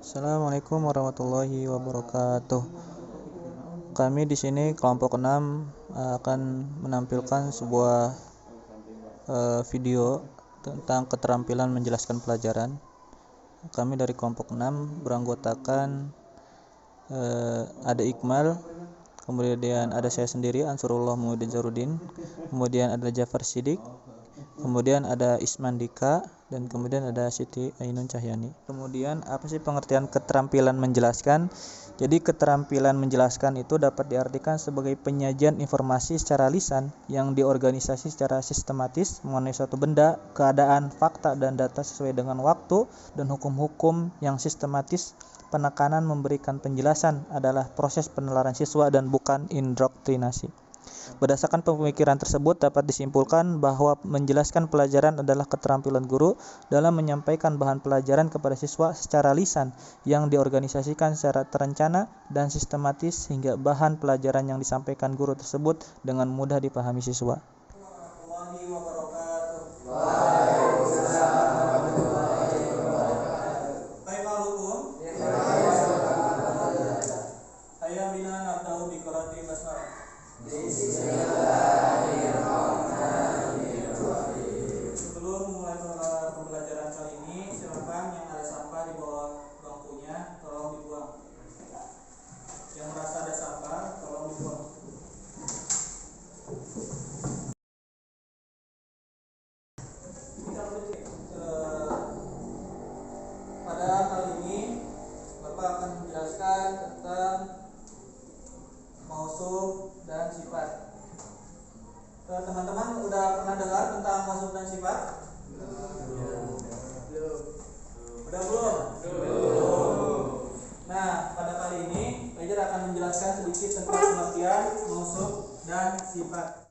Assalamualaikum warahmatullahi wabarakatuh. Kami di sini kelompok 6 akan menampilkan sebuah video tentang keterampilan menjelaskan pelajaran. Kami dari kelompok 6 beranggotakan ada Iqmal, kemudian ada saya sendiri Ansarullah Muhammad Zarudin, kemudian ada Jafar Sidik, kemudian ada Isman Dika, dan kemudian ada Siti Ainun Cahyani. Kemudian apa sih pengertian keterampilan menjelaskan? Jadi keterampilan menjelaskan itu dapat diartikan sebagai penyajian informasi secara lisan yang diorganisasi secara sistematis mengenai suatu benda, keadaan, fakta, dan data sesuai dengan waktu dan hukum-hukum yang sistematis. Penekanan memberikan penjelasan adalah proses penalaran siswa dan bukan indoktrinasi. Berdasarkan pemikiran tersebut dapat disimpulkan bahwa menjelaskan pelajaran adalah keterampilan guru dalam menyampaikan bahan pelajaran kepada siswa secara lisan yang diorganisasikan secara terencana dan sistematis sehingga bahan pelajaran yang disampaikan guru tersebut dengan mudah dipahami siswa. Sebelum memulai pembelajaran kali ini, silakan yang ada sampah di bawah bangkunya tolong dibuang. Yang merasa ada sampah tolong dibuang. Pada kali ini Bapak akan menjelaskan tentang mausuf dan sifat. Teman-teman udah pernah dengar tentang mausuf dan sifat? Udah belum? Nah, pada kali ini Fajar akan menjelaskan sedikit tentang pengertian mausuf dan sifat.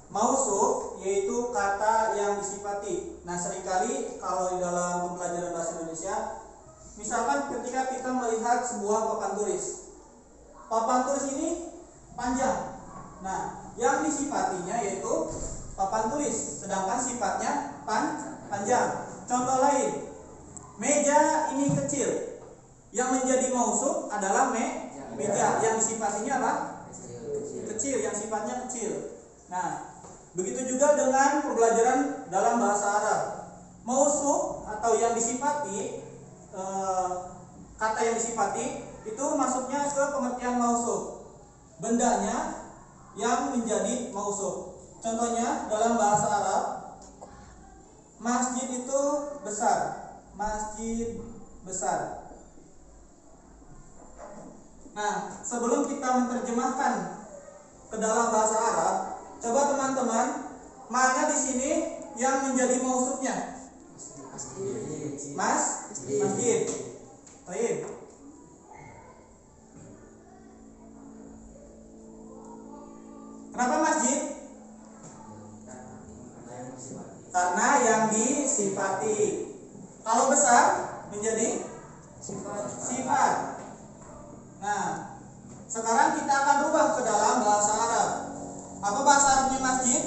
Mausuf yaitu kata yang disifati. Nah, seringkali kalau di dalam pembelajaran bahasa Indonesia, misalkan ketika kita melihat sebuah papan tulis ini panjang. Nah, yang disifatinya yaitu papan tulis, sedangkan sifatnya panjang. Contoh lain, meja ini kecil. Yang menjadi mausuf adalah meja. Yang disifatinya apa? Kecil, yang sifatnya kecil. Nah, begitu juga dengan pembelajaran dalam bahasa Arab. Mausuf atau yang disifati, kata yang disifati itu masuknya ke pengertian mausuf. Bendanya yang menjadi mausuf. Contohnya dalam bahasa Arab, masjid itu besar. Masjid besar. Nah, sebelum kita menerjemahkan ke dalam bahasa Arab, coba teman-teman, mana di sini yang menjadi mausufnya? Masjid. Baik. Kenapa masjid? Karena yang disifati. Kalau besar menjadi sifat. Nah, sekarang kita akan rubah ke dalam bahasa Arab. Apa bahasa Arabnya masjid?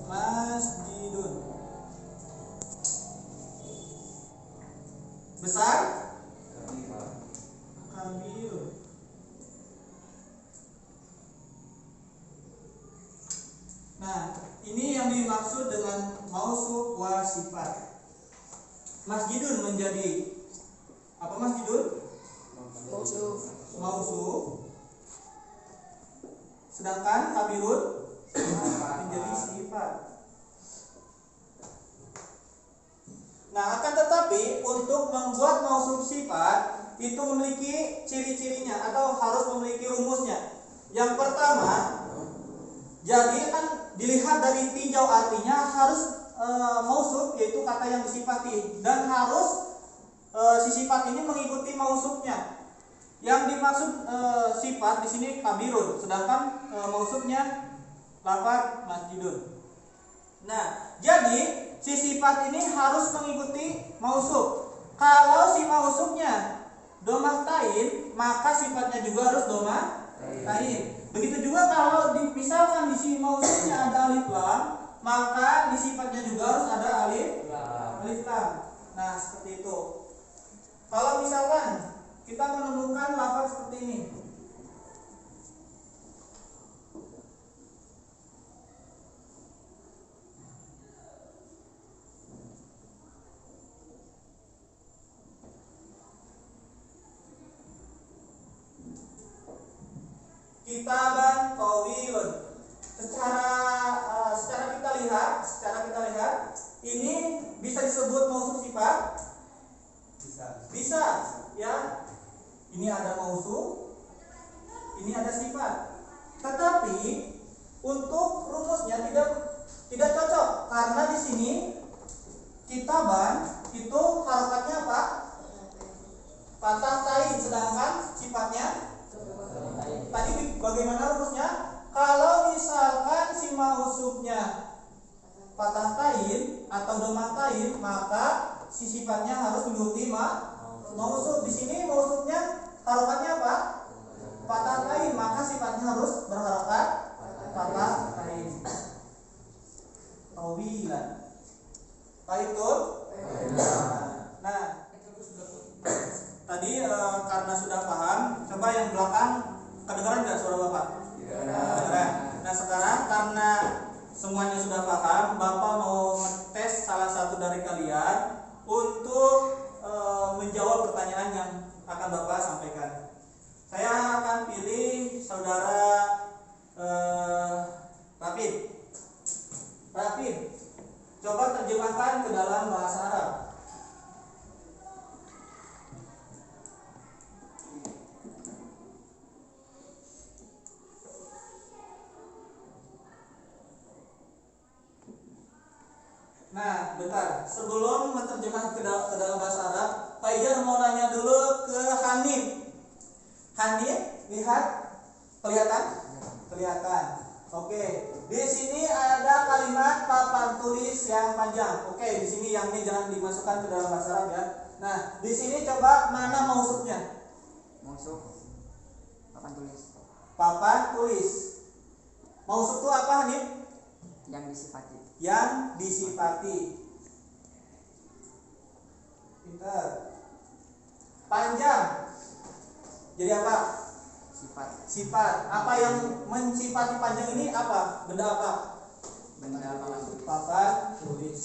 Masjidun. Besar? Kabirun. Nah, ini yang dimaksud dengan mausuf wa sifat. Masjidun menjadi apa masjidun? Mausuf. Sedangkan kabirun menjadi sifat. Nah, akan tetapi untuk membuat mausuf sifat itu memiliki ciri-cirinya atau harus memiliki rumusnya. Yang pertama, jadi kan dilihat dari tinjau artinya harus mausuf yaitu kata yang disifati dan harus si sifat ini mengikuti mausufnya. Yang dimaksud sifat di sini kabirun, sedangkan mausufnya lafaz masjidun. Nah, jadi si sifat ini harus mengikuti mausuf. Kalau si mausufnya domah tain, maka sifatnya juga harus domah tain. Begitu juga kalau misalkan di sini maka di sifatnya juga harus ada alif lam. Nah, seperti itu. Kalau misalkan kita menemukan lafaz seperti ini, kitaban tawilun. Secara kita lihat ini bisa disebut mausuf sifat? Bisa, ya. Ini ada mausuf, ini ada sifat. Tetapi untuk rumusnya tidak cocok karena di sini kitaban itu harokatnya apa? Fathah tain, sedangkan sifatnya tadi bagaimana rumusnya? Kalau misalkan si mausufnya fathah tain atau domah tain, maka si sifatnya harus mengikuti mausuf. Di sini mausufnya harokatnya apa? Fathah tain, maka sifatnya harus berharokat fathah tain. Tawilan. Baikun. Nah, tadi karena sudah paham, coba yang belakang kedengaran nggak suara Bapak? Kedengaran. Nah, sekarang karena semuanya sudah paham, Bapak mau tes salah satu dari kalian untuk menjawab pertanyaan yang akan Bapak sampaikan. Saya akan pilih saudara Rapid. Coba terjemahkan ke dalam bahasa Arab. Nah, bentar. Sebelum menerjemahkan ke dalam bahasa Arab, Pak Ijar mau nanya dulu ke Hanif. Hanif, lihat, kelihatan. Oke, di sini ada kalimat papan tulis yang panjang. Oke, di sini yang ini jangan dimasukkan ke dalam bahasa Arab ya. Nah, di sini coba mana mausufnya? Mausuf papan tulis. Papan tulis. Mausuf itu apa, Hanif? Yang disifati. Pintar. Panjang. Jadi apa? Sifat. Apa yang mensifati panjang ini apa? Benda apa? Papan tulis.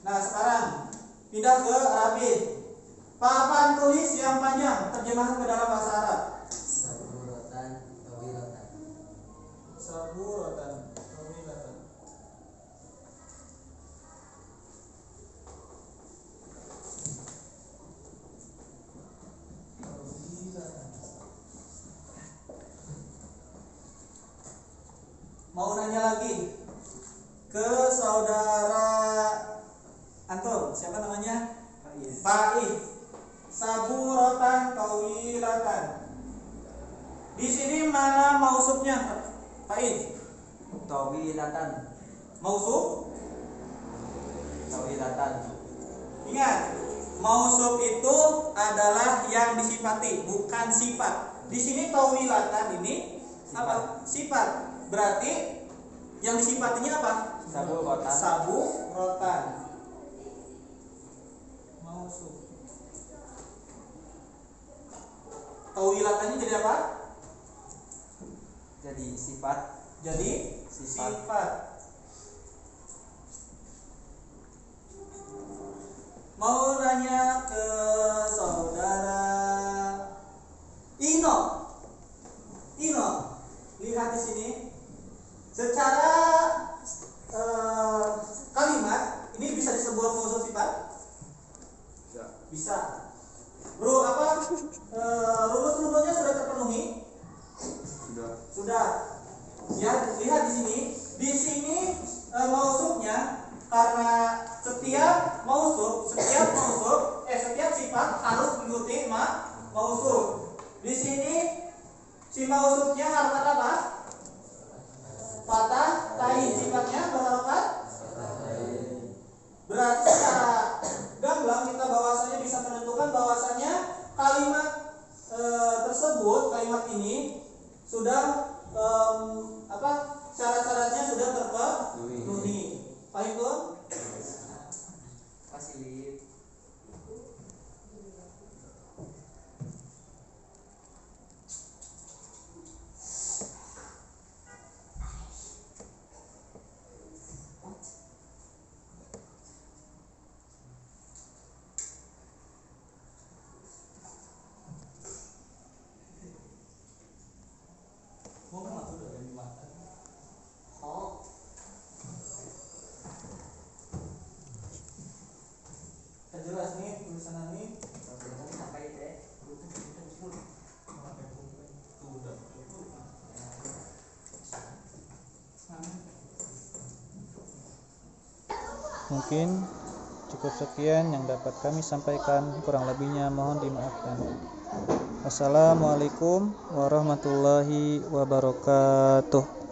Nah, sekarang pindah ke Arabin. Papan tulis yang panjang, terjemahkan ke dalam bahasa Arab. Saburatan tawilatan. Mau nanya lagi ke saudara antum, siapa namanya? Faiz. Saburatan tawilatan. Di sini mana mausufnya? Faiz. Tawilatan. Mausuf? Tawilatan. Ingat, mausuf itu adalah yang disifati, bukan sifat. Di sini tawilatan ini apa? Sifat. Berarti yang disifatinya apa? Saburatan. Mausuf. Tawilatannya jadi apa? Jadi sifat. Mau nanya ke saudara Ino, lihat di sini. Secara kalimat ini bisa disebut mausuf sifat? Bisa. Bro, rumus-rumusnya sudah terpenuhi? Sudah. Ya, lihat di sini. Di sini mausufnya, karena setiap sifat harus mengikuti mausuf. Di sini si mausufnya harokat apa? Fathah tain, sifatnya berharokat. Berarti secara gamblang kita bahwasanya bisa menentukan bahwasanya kalimat tersebut, kalimat ini sudah syarat-syaratnya sudah terpenuhi. Paham tuh? Fasilit. Jelas nih tulisan ini. Sampai deh. Mungkin cukup sekian yang dapat kami sampaikan, kurang lebihnya mohon dimaafkan. Wassalamualaikum warahmatullahi wabarakatuh.